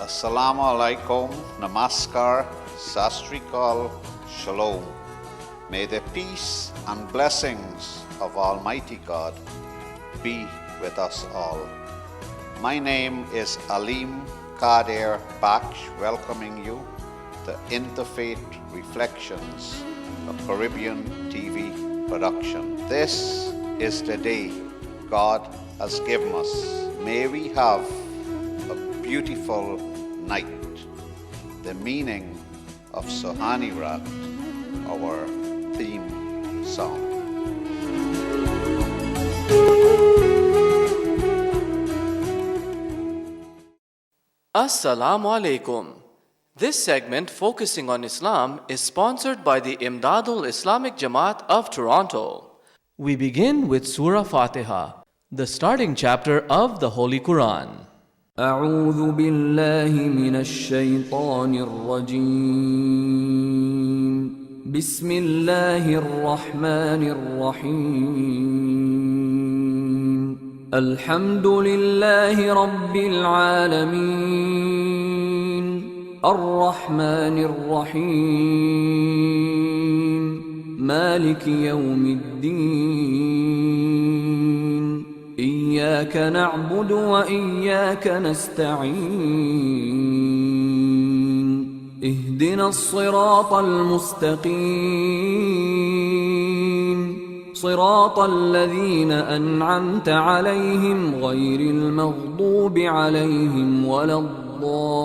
Assalamu alaikum, namaskar, sastrikal, shalom. May the peace and blessings of Almighty God be with us all. My name is Aleem Kader Baksh, welcoming you to Interfaith Reflections, a Caribbean TV production. This is the day God has given us. May we have a beautiful night. The meaning of Sohani Rat, our theme song. Assalamu alaikum. This segment focusing on Islam is sponsored by the Imdadul Islamic Jamaat of Toronto. We begin with Surah Fatiha, the starting chapter of the Holy Quran. أعوذ بالله من الشيطان الرجيم بسم الله الرحمن الرحيم الحمد لله رب العالمين الرحمن الرحيم مالك يوم الدين إياك نعبد وإياك نستعين اهدنا الصراط المستقيم صراط الذين أنعمت عليهم غير المغضوب عليهم ولا الضالين.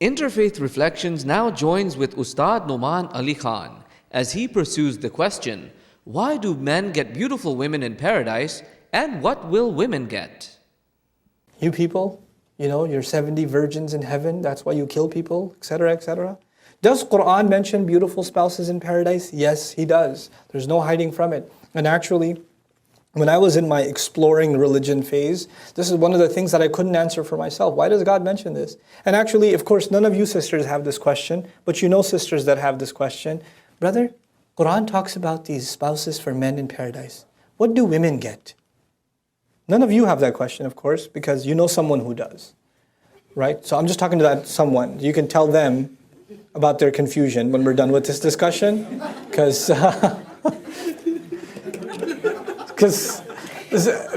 Interfaith Reflections now joins with Ustad Umar Ali Khan as he pursues the question, why do men get beautiful women in paradise and what will women get? You people, you're 70 virgins in heaven, that's why you kill people, etc., etc. Does Quran mention beautiful spouses in paradise? Yes, he does. There's no hiding from it. And actually, when I was in my exploring religion phase, this is one of the things that I couldn't answer for myself. Why does God mention this? And actually, of course, none of you sisters have this question, but you know sisters that have this question. Brother, Quran talks about these spouses for men in paradise. What do women get? None of you have that question, of course, because you know someone who does, right? So I'm just talking to that someone. You can tell them about their confusion when we're done with this discussion, because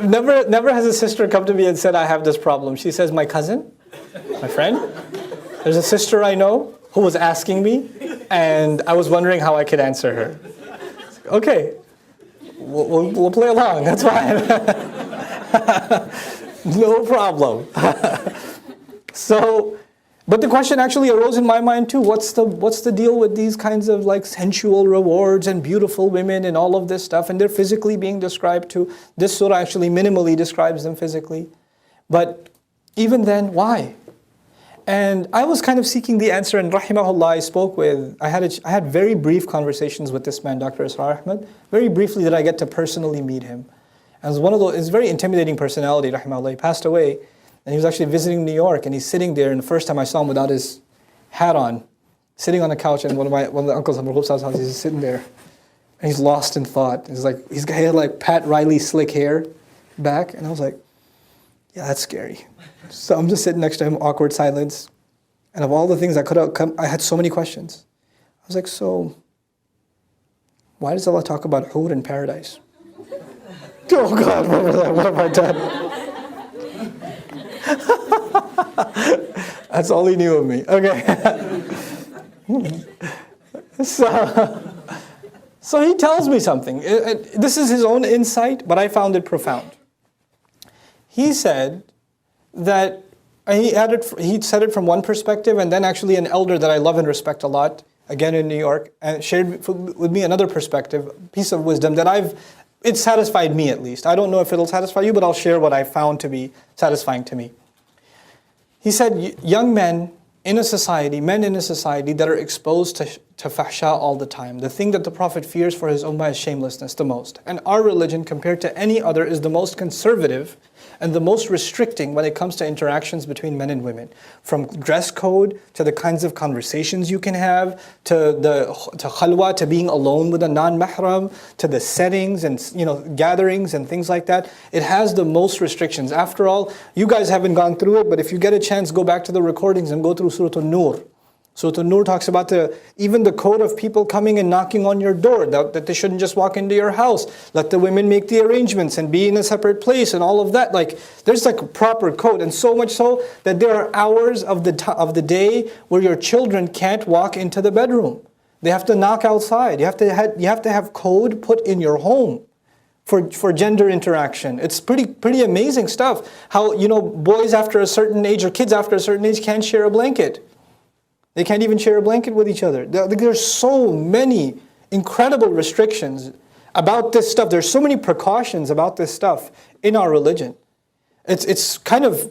never has a sister come to me and said, I have this problem. She says, my cousin, my friend, there's a sister I know who was asking me, and I was wondering how I could answer her. Okay, we'll play along, that's fine. No problem. But the question actually arose in my mind too. What's the deal with these kinds of like sensual rewards and beautiful women and all of this stuff? And they're physically being described too. This surah actually minimally describes them physically. But even then, why? And I was kind of seeking the answer, and rahimahullah, I had very brief conversations with this man, Dr. Israr Ahmed. Very briefly did I get to personally meet him. And it's a very intimidating personality, rahimahullah. He passed away. And he was actually visiting New York, and he's sitting there, and the first time I saw him without his hat on, sitting on the couch, and one of the uncles, he's sitting there, and he's lost in thought. He had like Pat Riley slick hair back, and I was like, yeah, that's scary. So I'm just sitting next to him, awkward silence, and of all the things I could have come, I had so many questions. I was like, so why does Allah talk about Hur in paradise? Oh God, what have I done? That's all he knew of me. Okay. So he tells me something. This is his own insight, but I found it profound. He said that he said it from one perspective, and then actually an elder that I love and respect a lot, again in New York, and shared with me another perspective, piece of wisdom that it satisfied me at least. I don't know if it'll satisfy you, but I'll share what I found to be satisfying to me. He said, young men in a society that are exposed to fahsha all the time. The thing that the Prophet fears for his ummah is shamelessness the most. And our religion, compared to any other, is the most conservative and the most restricting when it comes to interactions between men and women. From dress code, to the kinds of conversations you can have, to khalwa, to being alone with a non-mahram, to the settings and gatherings and things like that. It has the most restrictions. After all, you guys haven't gone through it, but if you get a chance, go back to the recordings and go through Surah An-Nur. Surah An-Nur talks about even the code of people coming and knocking on your door, that they shouldn't just walk into your house. Let the women make the arrangements and be in a separate place and all of that. There's a proper code, and so much so that there are hours of the day where your children can't walk into the bedroom. They have to knock outside. You have to have code put in your home for gender interaction. It's pretty amazing stuff. How boys after a certain age or kids after a certain age can't share a blanket. They can't even share a blanket with each other. There's so many incredible restrictions about this stuff. There's so many precautions about this stuff in our religion. It's kind of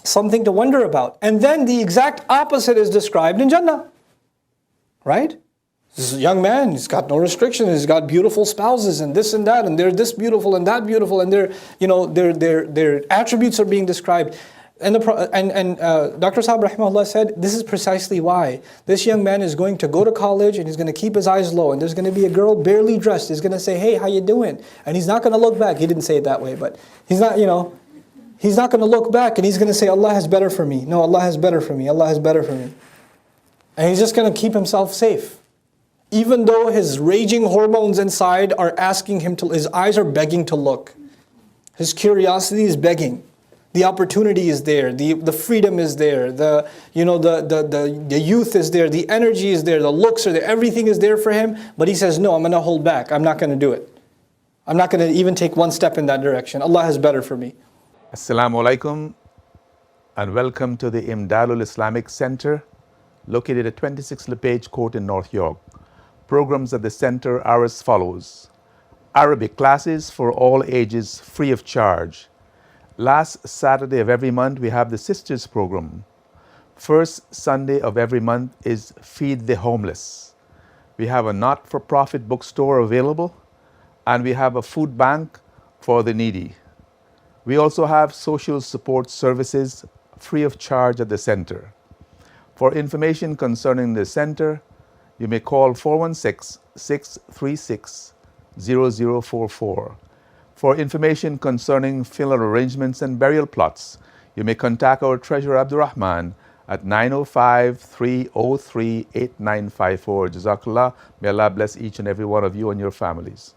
something to wonder about. And then the exact opposite is described in Jannah. Right? This is a young man, he's got no restrictions, he's got beautiful spouses and this and that, and they're this beautiful and that beautiful, and their attributes are being described. And Dr. Saab rahimahullah said, this is precisely why. This young man is going to go to college and he's going to keep his eyes low, and there's going to be a girl barely dressed. He's going to say, hey, how you doing? And he's not going to look back. He didn't say it that way, but he's not going to look back, and he's going to say, Allah has better for me. No, Allah has better for me. Allah has better for me. And he's just going to keep himself safe. Even though his raging hormones inside are asking him to, his eyes are begging to look. His curiosity is begging. The opportunity is there, the freedom is there, the youth is there, the energy is there, the looks are there, everything is there for him, but he says, no, I'm going to hold back, I'm not going to do it. I'm not going to even take one step in that direction. Allah has better for me. Assalamu alaikum and welcome to the Imdadul Islamic Center located at 26 LePage Court in North York. Programs at the center are as follows. Arabic classes for all ages free of charge. Last Saturday of every month, we have the Sisters program. First Sunday of every month is Feed the Homeless. We have a not-for-profit bookstore available, and we have a food bank for the needy. We also have social support services free of charge at the center. For information concerning the center, you may call 416-636-0044. For information concerning funeral arrangements and burial plots, you may contact our Treasurer Abdurrahman at 905-303-8954. Jazakallah. May Allah bless each and every one of you and your families.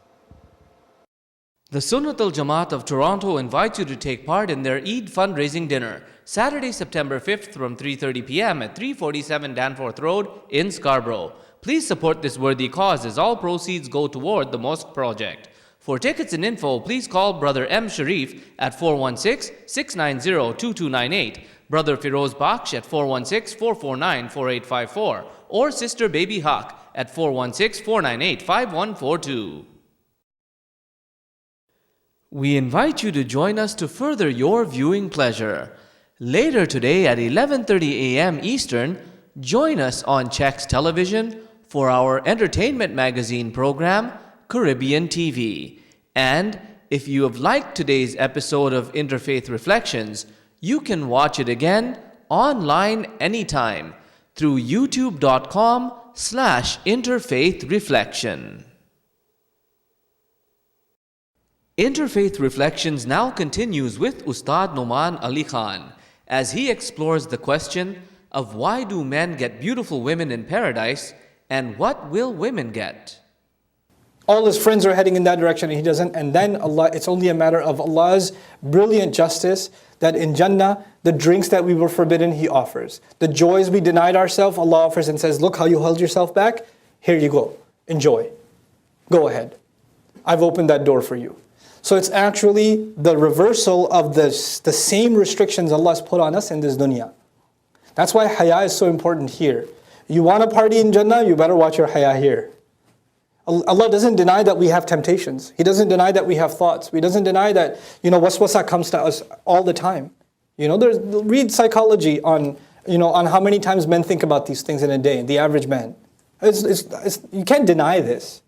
The Sunnat al-Jamaat of Toronto invites you to take part in their Eid fundraising dinner, Saturday, September 5th from 3:30 p.m. at 347 Danforth Road in Scarborough. Please support this worthy cause as all proceeds go toward the mosque project. For tickets and info, please call Brother M. Sharif at 416-690-2298, Brother Firoz Baksh at 416-449-4854, or Sister Baby Haq at 416-498-5142. We invite you to join us to further your viewing pleasure. Later today at 11:30 a.m. Eastern, join us on Checks Television for our entertainment magazine program, Caribbean TV. And if you have liked today's episode of Interfaith Reflections, you can watch it again online anytime through youtube.com/interfaithreflection. Interfaith Reflections now continues with Ustad Umar Ali Khan as he explores the question of why do men get beautiful women in paradise and what will women get? All his friends are heading in that direction and he doesn't. And then Allah, it's only a matter of Allah's brilliant justice that in Jannah, the drinks that we were forbidden, He offers. The joys we denied ourselves, Allah offers and says, look how you held yourself back. Here you go. Enjoy. Go ahead. I've opened that door for you. So it's actually the reversal of the same restrictions Allah has put on us in this dunya. That's why haya is so important here. You want to party in Jannah, you better watch your haya here. Allah doesn't deny that we have temptations. He doesn't deny that we have thoughts. He doesn't deny that, waswasa comes to us all the time. Read psychology on on how many times men think about these things in a day, the average man. You can't deny this,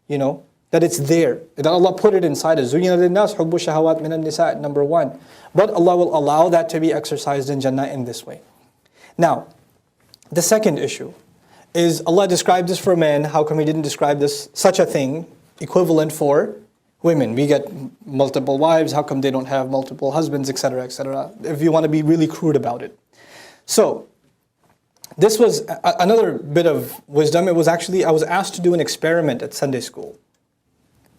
that it's there. That Allah put it inside us. زُيِّنَ لِلنَّاسِ حُبُّ الشَّهَوَاتِ مِنَ النِّسَاءِ, number one. But Allah will allow that to be exercised in Jannah in this way. Now, the second issue is Allah described this for men. How come He didn't describe such a thing equivalent for women? We get multiple wives. How come they don't have multiple husbands, etc., etc.? If you want to be really crude about it. So, this was another bit of wisdom. It was actually, I was asked to do an experiment at Sunday school.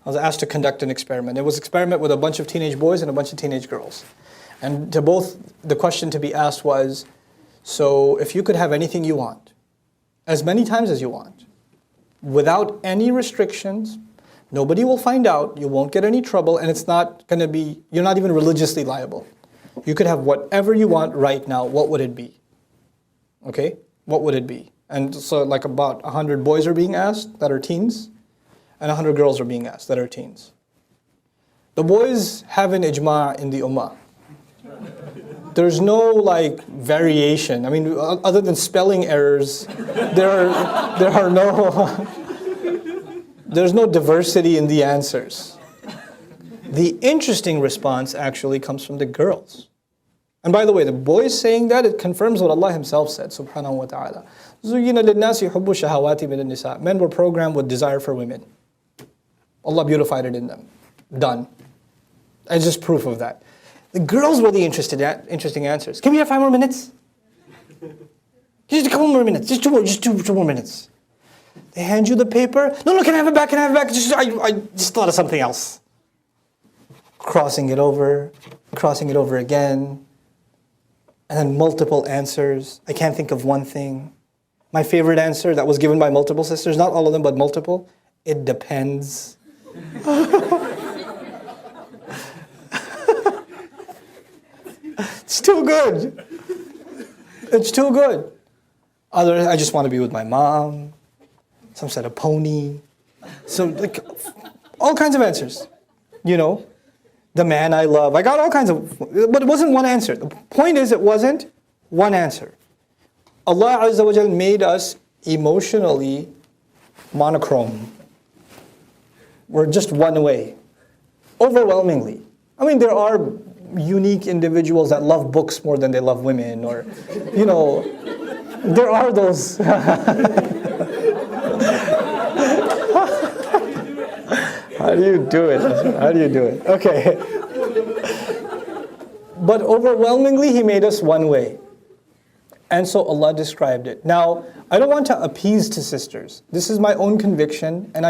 I was asked to conduct an experiment. It was an experiment with a bunch of teenage boys and a bunch of teenage girls. And to both, the question to be asked was, so if you could have anything you want, as many times as you want, without any restrictions, nobody will find out, you won't get any trouble, and it's not going to be, you're not even religiously liable. You could have whatever you want right now, what would it be? Okay? What would it be? And so like about 100 boys are being asked that are teens, and 100 girls are being asked that are teens. The boys have an ijma' in the ummah. There's no variation. I mean, other than spelling errors, there's no diversity in the answers. The interesting response actually comes from the girls. And by the way, the boys saying that, it confirms what Allah Himself said, subhanahu wa ta'ala. زُيِّنَ لِلنَّاسِ حُبُّ الشَّهَوَاتِ مِنَ النِّسَاءِ. Men were programmed with desire for women. Allah beautified it in them. Done. It's just proof of that. The girls were the interesting answers. Can we have 5 more minutes? Just a couple more minutes. Just two more minutes. They hand you the paper. No, can I have it back? Can I have it back? I just thought of something else. Crossing it over again. And then multiple answers. I can't think of one thing. My favorite answer that was given by multiple sisters, not all of them, but multiple. It depends. It's too good. It's too good. Others, I just want to be with my mom. Some said a pony. So all kinds of answers. The man I love. I got all kinds of, but it wasn't one answer. The point is, it wasn't one answer. Allah Azza wa Jal made us emotionally monochrome. We're just one way. Overwhelmingly. I mean, there are unique individuals that love books more than they love women, or, there are those. How do you do it? Okay. But overwhelmingly, He made us one way. And so Allah described it. Now, I don't want to appease to sisters. This is my own conviction, and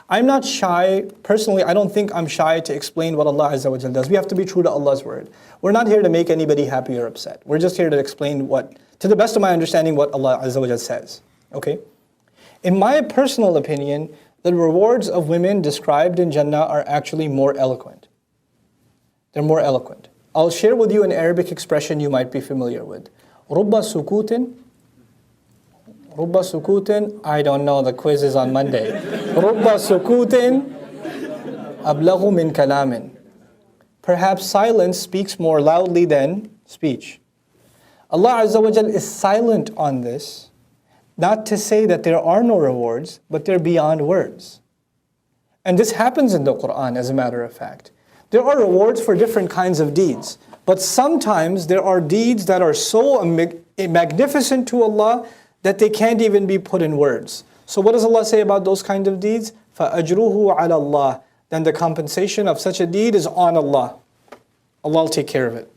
I'm not shy. Personally, I don't think I'm shy to explain what Allah Azza wa Jal does. We have to be true to Allah's word. We're not here to make anybody happy or upset. We're just here to explain to the best of my understanding, what Allah Azza wa Jal says. Okay? In my personal opinion, the rewards of women described in Jannah are actually more eloquent. They're more eloquent. I'll share with you an Arabic expression you might be familiar with. رُبَّ سُكُوتٍ, I don't know, the quiz is on Monday. رُبَّ سُكُوتٍ أَبْلَغُ مِنْ كَلَامٍ. Perhaps silence speaks more loudly than speech. Allah Azza wa Jal is silent on this, not to say that there are no rewards, but they're beyond words. And this happens in the Quran, as a matter of fact. There are rewards for different kinds of deeds, but sometimes there are deeds that are so magnificent to Allah that they can't even be put in words. So what does Allah say about those kind of deeds? فَأَجْرُهُ عَلَى اللَّهِ. Then the compensation of such a deed is on Allah. Allah will take care of it.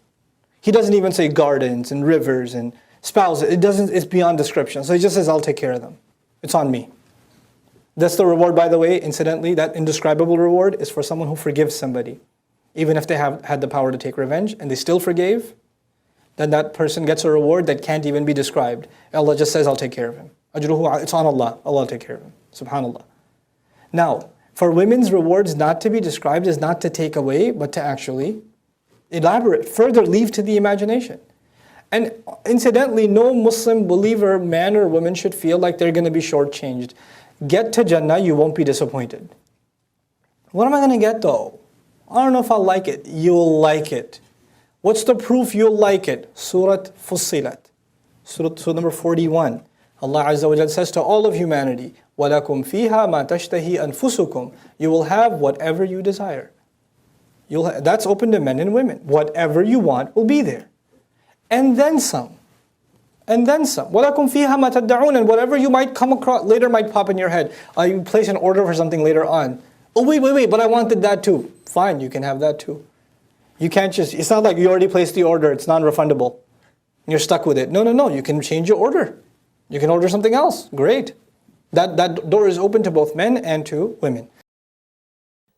He doesn't even say gardens and rivers and spouses. It's beyond description. So He just says, I'll take care of them. It's on me. That's the reward, by the way, incidentally, that indescribable reward is for someone who forgives somebody. Even if they have had the power to take revenge and they still forgave, then that person gets a reward that can't even be described. Allah just says, I'll take care of him. Ajruhu, it's on Allah. Allah will take care of him. Subhanallah. Now, for women's rewards not to be described is not to take away, but to actually elaborate, further leave to the imagination. And incidentally, no Muslim believer, man or woman, should feel like they're going to be shortchanged. Get to Jannah, you won't be disappointed. What am I going to get though? I don't know if I'll like it. You'll like it. What's the proof you'll like it? Surah Fussilat. Surah number 41. Allah Azza wa Jalla says to all of humanity, وَلَكُمْ فِيهَا مَا تَشْتَهِي أَنفُسُكُمْ. You will have whatever you desire. That's open to men and women. Whatever you want will be there. And then some. And then some. وَلَكُمْ فِيهَا مَا تَدَّعُونَ. And whatever you might come across, later might pop in your head. You place an order for something later on. Oh, wait, but I wanted that too. Fine, you can have that too. You can't just, it's not like you already placed the order, it's non-refundable. You're stuck with it. No, you can change your order. You can order something else. Great. That door is open to both men and to women.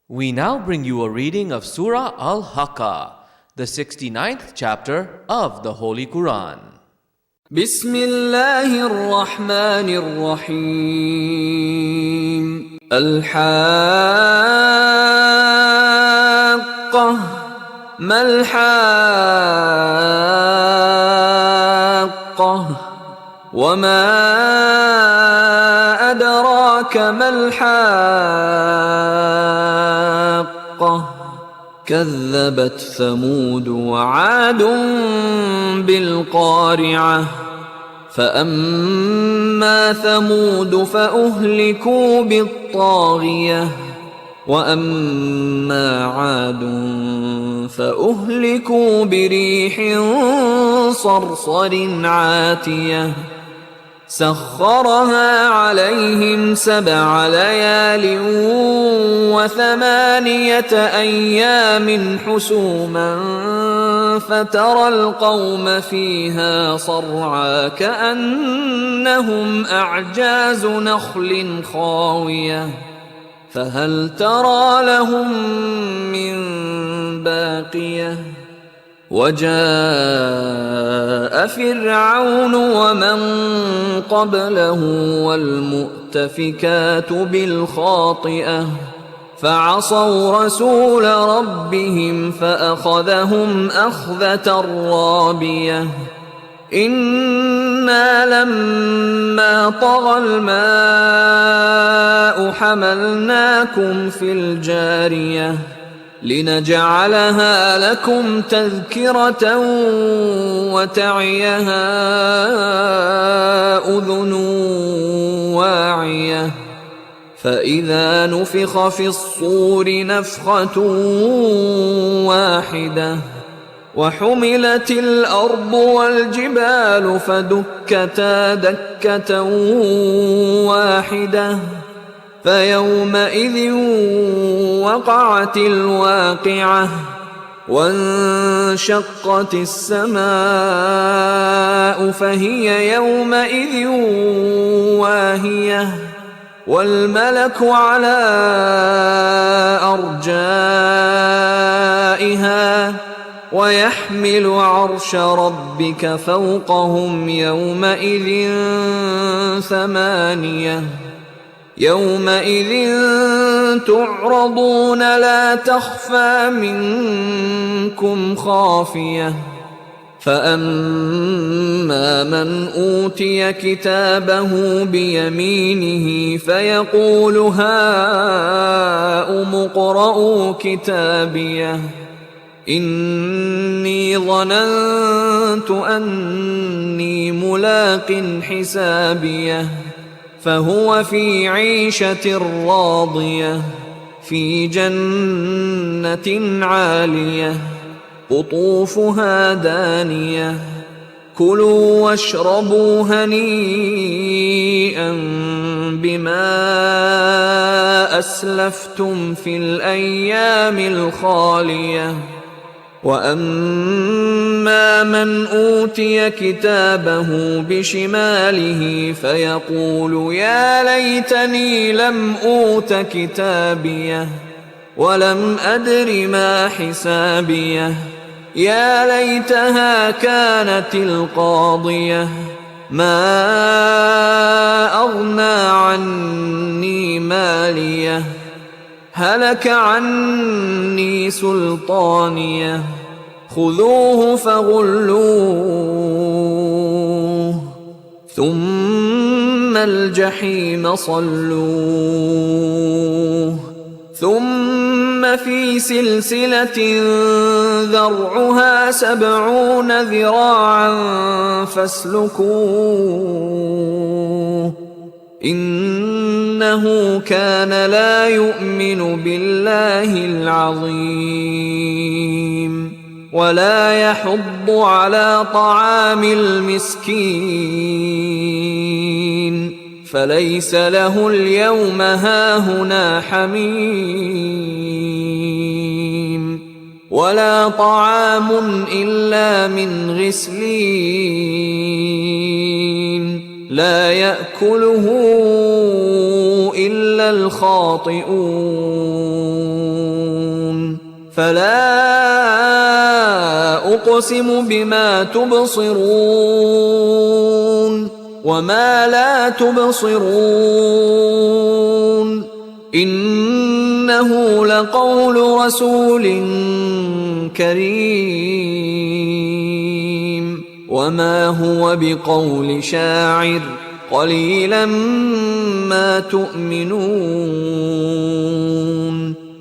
We now bring you a reading of Surah Al-Haqqa, the 69th chapter of the Holy Quran. بسم الله الرحمن الرحيم الحاقة ما الحاقة وما أدراك ما الحاقة كذبت ثمود وعاد بالقارعة فأما ثمود فأهلكوا بالطاغية وأما عاد فأهلكوا بريح صرصر عاتية سخرها عليهم 7 ليال و8 أيام حسوما فترى القوم فيها صرعى كأنهم أعجاز نخل خاوية فهل ترى لهم من باقية وجاء فرعون ومن قبله والمؤتفكات بالخاطئة فعصوا رسول ربهم فأخذهم أخذة رابية إنا لما طغى الماء حملناكم في الجارية لنجعلها لكم تذكرة وتعيها أذن واعية فإذا نفخ في الصور نفخة واحدة وحملت الأرض والجبال فدكتا دكة واحدة فيومئذ وقعت الواقعة وانشقت السماء فهي يومئذ واهية والملك على أرجائها ويحمل عرش ربك فوقهم يومئذ 8 يومئذ تعرضون لا تخفى منكم خافية فأما من أوتي كتابه بيمينه فيقول هاؤم اقرءوا كتابيه إني ظننت أني ملاق حسابيه فهو في عيشة راضية في جنة عالية قطوفها دانية كلوا واشربوا هنيئا بما أسلفتم في الأيام الخالية وأما من أوتي كتابه بشماله فيقول يا ليتني لم أوت كتابيه ولم أدر ما حسابيه يا ليتها كانت القاضية ما أغنى عني ماليه هلك عني سلطانيه خذوه فغلوه ثم الجحيم صلوه ثم في سلسلة ذرعها 70 ذراعا فاسلكوه إنه كان لا يؤمن بالله العظيم ولا يحض على طعام المسكين فليس له اليوم هاهنا حميم ولا طعام إلا من غسلين لا يأكله إلا الخاطئون فلا أقسم بما تبصرون وما لا تبصرون إنه لقول رسول كريم وما هو بقول شاعر قليلا ما تؤمنون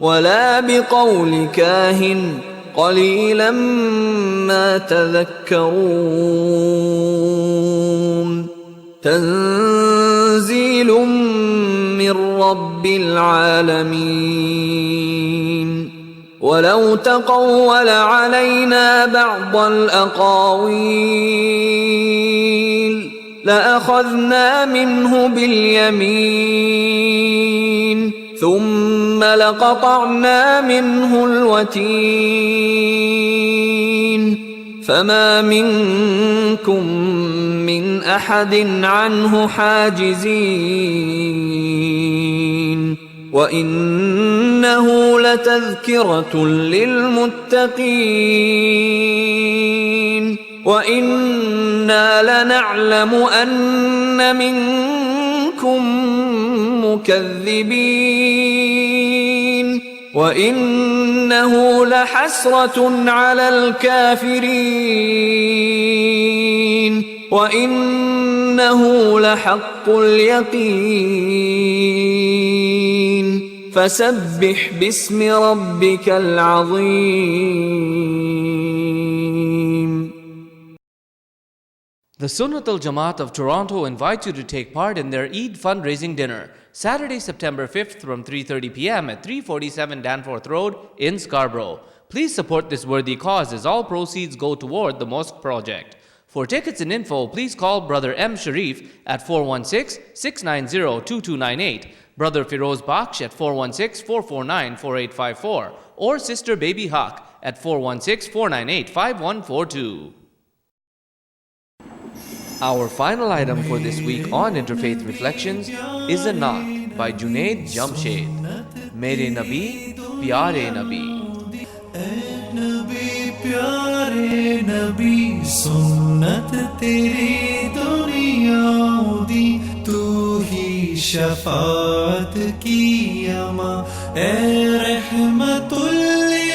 ولا بقول كاهن قليلا ما تذكرون تنزيل من رب العالمين ولو تقول علينا بعض الأقاويل لأخذنا منه باليمين ثم لقطعنا منه الوتين فما منكم من أحد عنه حاجزين وإنه لتذكرة للمتقين وإنا لنعلم أن منكم مكذبين وإنه لحسرة على الكافرين وإنه لحق اليقين فسبح باسم ربك العظيم. The Sunnat al-Jamaat of Toronto invite you to take part in their Eid fundraising dinner, Saturday, September 5th from 3:30 p.m. at 347 Danforth Road in Scarborough. Please support this worthy cause as all proceeds go toward the mosque project. For tickets and info, please call Brother M. Sharif at 416-690-2298, Brother Firoz Baksh at 416-449-4854, or Sister Baby Haq at 416-498-5142. Our final item for this week on Interfaith Reflections is a Naat by Junaid Jamshed. Mere Nabi, Pyare Nabi. پیارے نبی سنت تیری دنیا دی تو ہی شفاعت کی اما اے رحمت للعالمین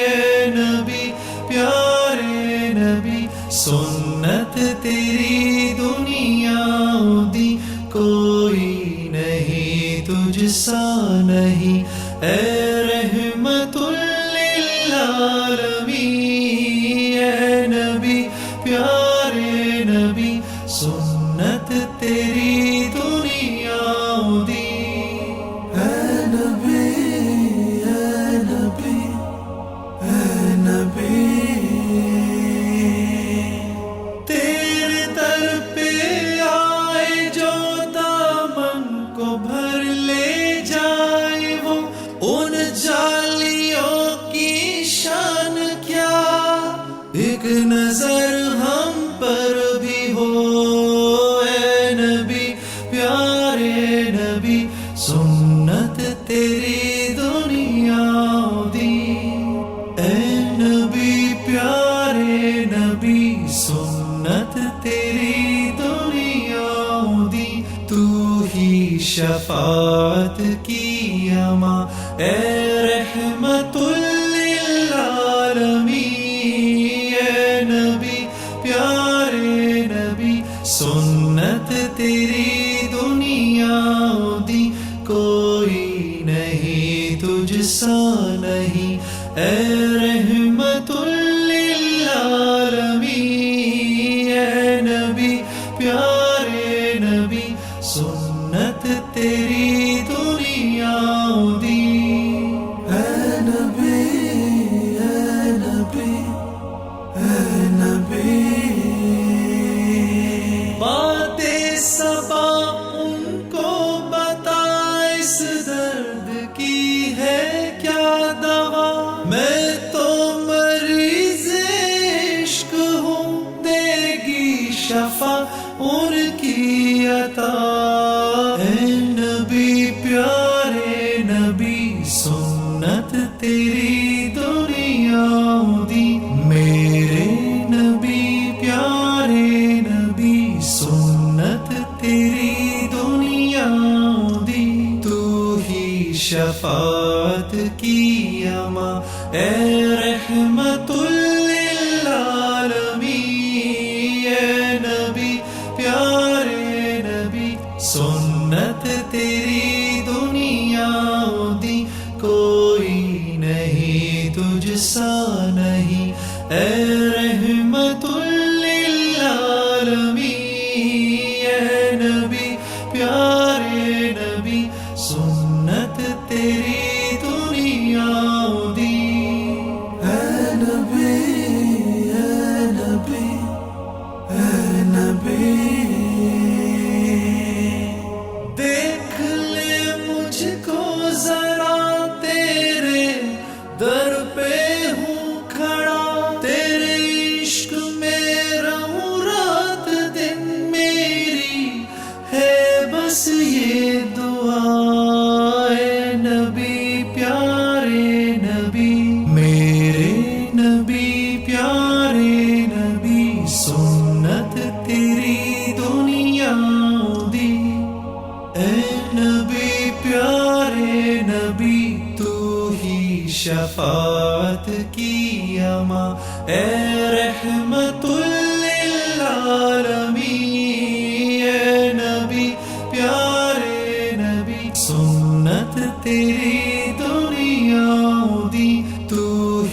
اے نبی پیارے نبی سنت تیری دنیا دی کوئی نہیں تجھ سا نہیں اے رحمت للعالمین اے نبی پیارے نبی سنت تیری دنیا دی اے نبی اے نبی اے نبی تیرے در پہ آئے جو دامن کو بھر لے جائے وہ ان جالیوں کی شان کیا ایک نظر ہم پر بھی ہو اے نبی پیارے نبی سنت تیری دنیا دی اے نبی پیارے نبی سنت تیری دنیا دی تو ہی شفاعت کی اما اے رحمت للعالمین اے نبی پیارے نبی سنت تیری دنیا دی کوئی نہیں اے رحمت للعالمین، اے نبی پیارے نبی، سنت تیری دنیا دی، اے نبی، اے نبی، اے نبی۔ باتیں صبا ان کو بتا، اس درد کی ہے کیا دوا، میں تو مریض عشق ہوں، دے گی شفا ان کی عطا، اے نبی پیارے نبی، سنت تیری دنیا دی، میرے نبی پیارے نبی، سنت تیری دنیا دی، تو ہی شفاعت کی اما، اے رحمت للعالمین، اے نبی پیارے نبی، سنت تیری دنیا دی، کوئی نہیں تجھ سا نہیں، اے رحمت للعالمین، اے نبی پیارے نبی، سنت تیری دنیا دی، اے نبی، اے نبی، اے نبی۔ دیکھ لے مجھ کو ذرا، تیرے در پہ ہوں کھڑا، تیرے عشق میں رہوں رات دن، میری ہے بس یہ دعا، اے نبی پیارے نبی، میرے نبی پیارے نبی، سنت تیری دنیا دی، اے نبی پیارے نبی، تو ہی شفاعت کی اما، اے رحمت للعالمین، اے نبی پیارے نبی، سنت تیری دنیا دی، تو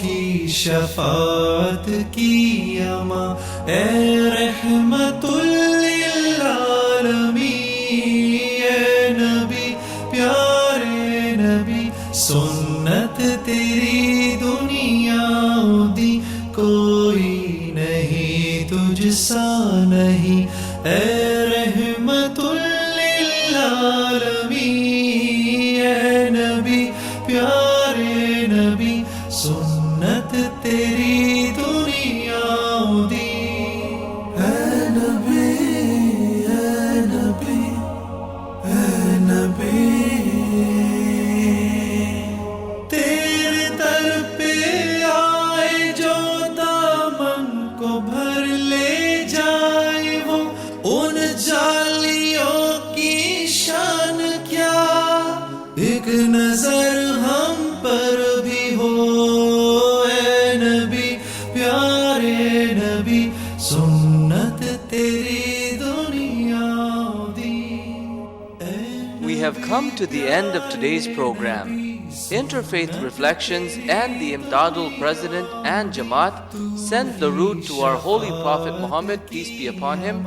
ہی شفاعت کی اما، اے رحمت للعالمین، اے نبی پیارے نبی، سنت تیری دنیا دی، کوئی نہیں تجھ سا نہیں، اے رحمت للعالمین، اے نبی پیارے نبی، سنت تیری دنیا دی، اے نبی، اے نبی، اے نبی۔ تیرے در پہ آئے جو دامن کو بھر لے جائے، وہ ان جالیوں کی شان کیا، ایک نظر ہم پر بھی ہو، اے نبی پیارے نبی، سنت تیری دنیا دی، اے We have come to the end of today's program. Interfaith Reflections and the Imdadul President and Jamaat send darood to our Holy Prophet Muhammad, peace be upon him,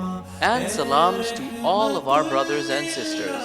and salams to all of our brothers and sisters.